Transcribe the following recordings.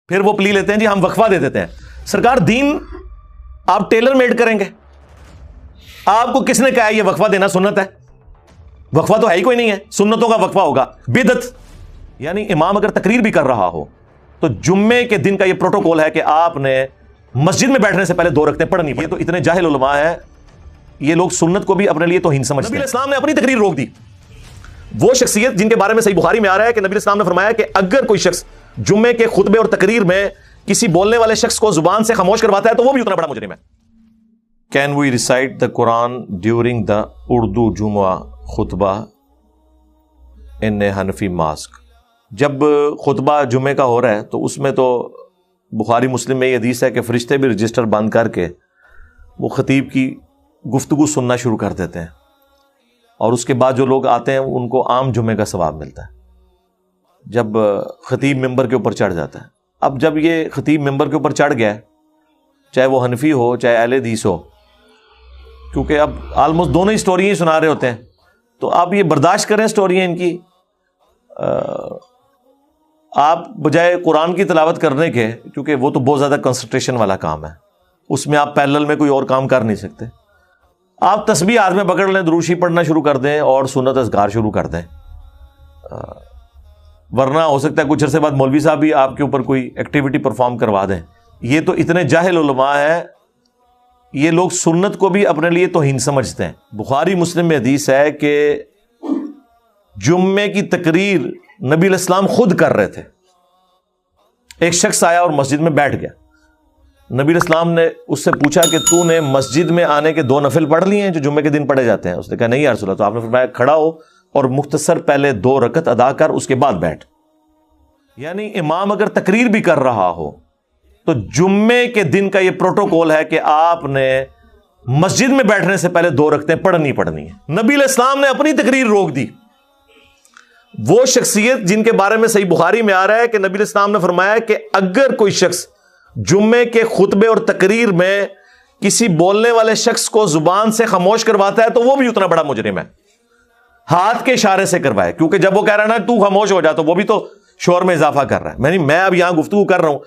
پھر وہ پلی لیتے ہیں جی ہم وقفہ دے دیتے ہیں. سرکار دین آپ ٹیلر میڈ کریں گے؟ آپ کو کس نے کہا یہ وقفہ دینا سنت ہے؟ وقفہ تو ہے ہی کوئی نہیں ہے, سنتوں کا وقفہ ہوگا بدعت. یعنی امام اگر تقریر بھی کر رہا ہو تو جمعے کے دن کا یہ پروٹوکول ہے کہ آپ نے مسجد میں بیٹھنے سے پہلے 2 رکعتیں پڑھنی. یہ تو اتنے جاہل علماء ہیں, یہ لوگ سنت کو بھی اپنے لیے توہین سمجھتے ہیں. نبی اسلام نے اپنی تقریر روک دی. وہ شخصیت جن کے بارے میں صحیح بخاری میں آ رہا ہے کہ نبی اسلام نے فرمایا کہ اگر کوئی شخص جمعے کے خطبے اور تقریر میں کسی بولنے والے شخص کو زبان سے خاموش کرواتا ہے تو وہ بھی اتنا بڑا مجرم ہے. Can we recite the Quran during the Urdu Jumu'ah خطبہ in a Hanafi mosque؟ جب خطبہ جمعے کا ہو رہا ہے تو اس میں تو بخاری مسلم میں یہ حدیث ہے کہ فرشتے بھی رجسٹر بند کر کے وہ خطیب کی گفتگو سننا شروع کر دیتے ہیں, اور اس کے بعد جو لوگ آتے ہیں ان کو عام جمعے کا ثواب ملتا ہے جب خطیب ممبر کے اوپر چڑھ جاتا ہے. اب جب یہ خطیب ممبر کے اوپر چڑھ گیا, چاہے وہ حنفی ہو چاہے اہل حدیث ہو, کیونکہ اب آلموسٹ دونوں ہی سٹوریاں سنا رہے ہوتے ہیں, تو آپ یہ برداشت کریں سٹوریاں ان کی. آپ بجائے قرآن کی تلاوت کرنے کے, کیونکہ وہ تو بہت زیادہ کنسنٹریشن والا کام ہے, اس میں آپ پیرلل میں کوئی اور کام کر نہیں سکتے, آپ تسبیح ہاتھ میں پکڑ لیں, دروشی پڑھنا شروع کر دیں اور سنت اذکار شروع کر دیں. ورنہ ہو سکتا ہے کچھ عرصے بعد مولوی صاحب بھی آپ کے اوپر کوئی ایکٹیویٹی پرفارم کروا دیں. یہ تو اتنے جاہل علماء ہیں, یہ لوگ سنت کو بھی اپنے لیے توہین سمجھتے ہیں. بخاری مسلم میں حدیث ہے کہ جمعے کی تقریر نبی علیہ السلام خود کر رہے تھے. ایک شخص آیا اور مسجد میں بیٹھ گیا. نبی علیہ السلام نے اس سے پوچھا کہ تو نے مسجد میں آنے کے 2 نفل پڑھ لیے ہیں جو جمعے کے دن پڑھے جاتے ہیں؟ اس نے کہا نہیں یا رسول اللہ. تو آپ نے فرمایا کھڑا ہو اور مختصر پہلے 2 رکعت ادا کر, اس کے بعد بیٹھ. یعنی امام اگر تقریر بھی کر رہا ہو تو جمعے کے دن کا یہ پروٹوکول ہے کہ آپ نے مسجد میں بیٹھنے سے پہلے 2 رکعتیں پڑھنی ہے. نبی علیہ السلام نے اپنی تقریر روک دی. وہ شخصیت جن کے بارے میں صحیح بخاری میں آ رہا ہے کہ نبی علیہ السلام نے فرمایا کہ اگر کوئی شخص جمعے کے خطبے اور تقریر میں کسی بولنے والے شخص کو زبان سے خاموش کرواتا ہے تو وہ بھی اتنا بڑا مجرم ہے. ہاتھ کے اشارے سے کروائے, کیونکہ جب وہ کہہ رہا ہے نا تو خاموش ہو جا, تو وہ بھی تو شور میں اضافہ کر رہا ہے. میں اب یہاں گفتگو کر رہا ہوں,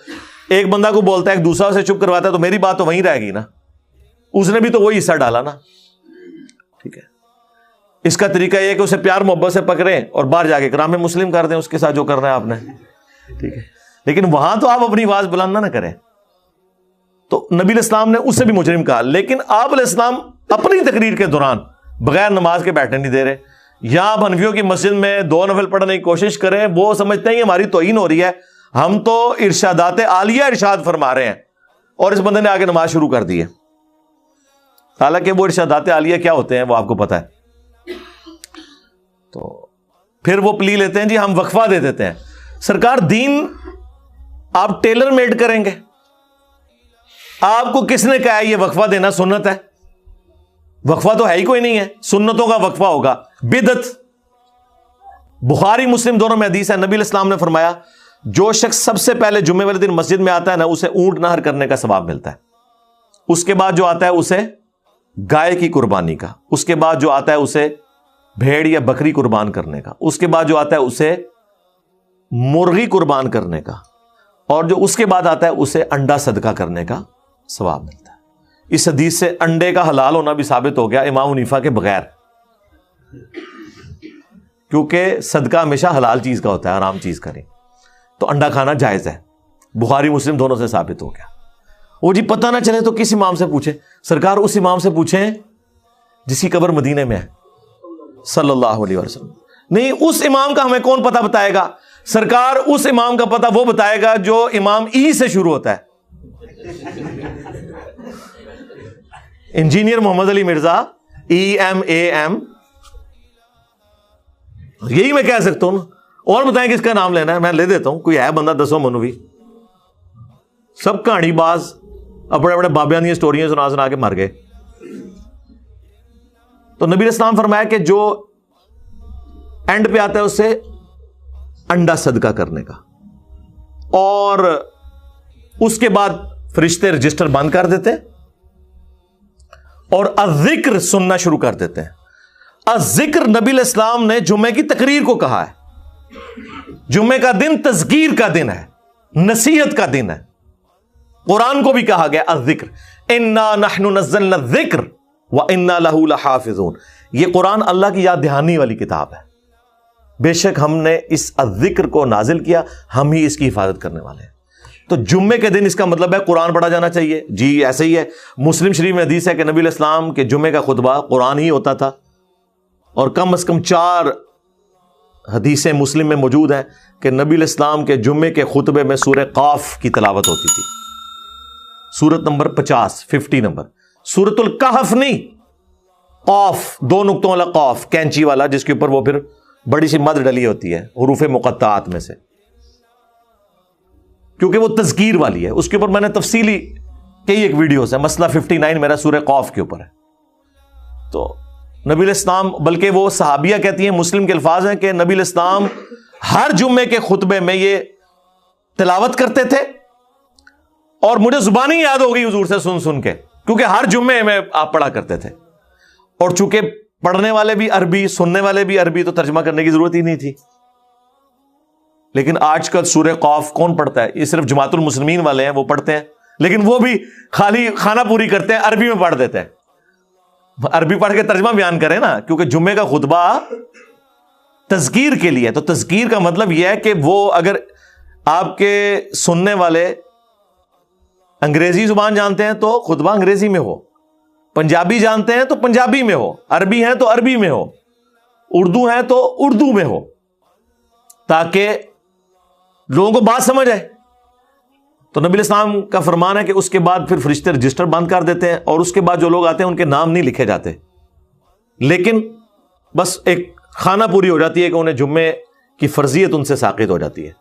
ایک بندہ کو بولتا ہے ایک دوسرا سے چپ کرواتا ہے, تو میری بات تو وہیں رہے گی نا, اس نے بھی تو وہی حصہ ڈالا نا. ٹھیک ہے, اس کا طریقہ یہ کہ اسے پیار محبت سے پکڑیں اور باہر جا کے کرام مسلم کر دیں اس کے ساتھ جو کرنا ہے آپ نے. ٹھیک ہے, لیکن وہاں تو آپ اپنی آواز بلند نہ کریں. تو نبی علیہ السلام نے اسے بھی مجرم کہا, لیکن آپ علیہ السلام اپنی تقریر کے دوران بغیر نماز کے بیٹھنے نہیں دے رہے. یہاں آپ حنفیوں کی مسجد میں 2 نفل پڑھنے کی کوشش کریں, وہ سمجھتے ہیں کہ ہماری توہین ہو رہی ہے, ہم تو ارشادات عالیہ ارشاد فرما رہے ہیں, اور اس بندے نے آگے نماز شروع کر دی ہے. حالانکہ وہ ارشادات عالیہ کیا ہوتے ہیں وہ آپ کو پتہ ہے. تو پھر وہ پلی لیتے ہیں جی ہم وقفہ دے دیتے ہیں. سرکار دین آپ ٹیلر میڈ کریں گے؟ آپ کو کس نے کہا یہ وقفہ دینا سنت ہے؟ وقفہ تو ہے ہی کوئی نہیں ہے, سنتوں کا وقفہ ہوگا بدعت. بخاری مسلم دونوں میں حدیث ہے, نبی علیہ السلام نے فرمایا جو شخص سب سے پہلے جمعے والے دن مسجد میں آتا ہے نا, اسے اونٹ نہر کرنے کا ثواب ملتا ہے. اس کے بعد جو آتا ہے اسے گائے کی قربانی کا, اس کے بعد جو آتا ہے اسے بھیڑ یا بکری قربان کرنے کا, اس کے بعد جو آتا ہے اسے مرغی قربان کرنے کا, اور جو اس کے بعد آتا ہے اسے انڈا صدقہ کرنے کا ثواب ملتا ہے. اس حدیث سے انڈے کا حلال ہونا بھی ثابت ہو گیا امام حنیفہ کے بغیر, کیونکہ صدقہ ہمیشہ حلال چیز کا ہوتا ہے, حرام چیز کا نہیں. تو انڈا کھانا جائز ہے, بخاری مسلم دونوں سے ثابت ہو گیا. وہ جی پتہ نہ چلے تو کس امام سے پوچھیں؟ سرکار اس امام سے پوچھیں جس کی قبر مدینے میں ہے صلی اللہ علیہ وسلم. نہیں, اس امام کا ہمیں کون پتہ بتائے گا؟ سرکار اس امام کا پتہ وہ بتائے گا جو امام ای سے شروع ہوتا ہے. انجینئر محمد علی مرزا, EMAM, یہی میں کہہ سکتا ہوں. اور بتائیں کس کا نام لینا ہے, میں لے دیتا ہوں. کوئی ہے بندہ 10 منوی, سب کہانی باز اپنے اپنے بابیاں دی سٹوریاں سنا کے مر گئے. تو نبی علیہ السلام فرمایا کہ جو اینڈ پہ آتا ہے اس سے انڈا صدقہ کرنے کا, اور اس کے بعد فرشتے رجسٹر بند کر دیتے اور الذکر سننا شروع کر دیتے ہیں. الذکر نبی علیہ السلام نے جمعے کی تقریر کو کہا ہے. جمعے کا دن تذکیر کا دن ہے, نصیحت کا دن ہے. قرآن کو بھی کہا گیا الذکر، انا نحن نزلنا الذکر وانا لہ لحافظون. یہ قرآن اللہ کی یاد دہانی والی کتاب ہے. بے شک ہم نے اس الذکر کو نازل کیا، ہم ہی اس کی حفاظت کرنے والے ہیں. تو جمعے کے دن اس کا مطلب ہے قرآن پڑھا جانا چاہیے. جی ایسے ہی ہے. مسلم شریف میں حدیث ہے کہ نبی علیہ السلام کے جمعے کا خطبہ قرآن ہی ہوتا تھا، اور کم از کم 4 حدیثیں مسلم میں موجود ہیں کہ نبی علیہ السلام کے جمعے کے خطبے میں سورہ قاف کی تلاوت ہوتی تھی. سورت نمبر 50 نمبر. سورت الکہف نہیں، قاف 2 نقطوں والا قاف، کینچی والا، جس کے اوپر وہ پھر بڑی سی مد ڈلی ہوتی ہے حروف مقطعات میں سے، کیونکہ وہ تذکیر والی ہے. اس کے اوپر میں نے تفصیلی کئی ایک ویڈیوز ہے. مسئلہ 59 میرا سورہ قاف کے اوپر ہے. تو نبی علیہ السلام، بلکہ وہ صحابیہ کہتی ہیں، مسلم کے الفاظ ہیں کہ نبی علیہ السلام ہر جمعے کے خطبے میں یہ تلاوت کرتے تھے، اور مجھے زبانی یاد ہو گئی حضور سے سن سن کے، کیونکہ ہر جمعے میں آپ پڑھا کرتے تھے. اور چونکہ پڑھنے والے بھی عربی، سننے والے بھی عربی، تو ترجمہ کرنے کی ضرورت ہی نہیں تھی. لیکن آج کل سورہ قاف کون پڑھتا ہے؟ یہ صرف جماعت المسلمین والے ہیں، وہ پڑھتے ہیں، لیکن وہ بھی خالی خانہ پوری کرتے ہیں، عربی میں پڑھ دیتے ہیں. عربی پڑھ کے ترجمہ بیان کریں نا، کیونکہ جمعے کا خطبہ تذکیر کے لیے. تو تذکیر کا مطلب یہ ہے کہ وہ اگر آپ کے سننے والے انگریزی زبان جانتے ہیں تو خطبہ انگریزی میں ہو، پنجابی جانتے ہیں تو پنجابی میں ہو، عربی ہیں تو عربی میں ہو، اردو ہیں تو اردو میں ہو، تاکہ لوگوں کو بات سمجھ آئے. تو نبی علیہ السلام کا فرمان ہے کہ اس کے بعد پھر فرشتے رجسٹر بند کر دیتے ہیں، اور اس کے بعد جو لوگ آتے ہیں ان کے نام نہیں لکھے جاتے، لیکن بس ایک خانہ پوری ہو جاتی ہے کہ انہیں جمعے کی فرضیت ان سے ساقط ہو جاتی ہے.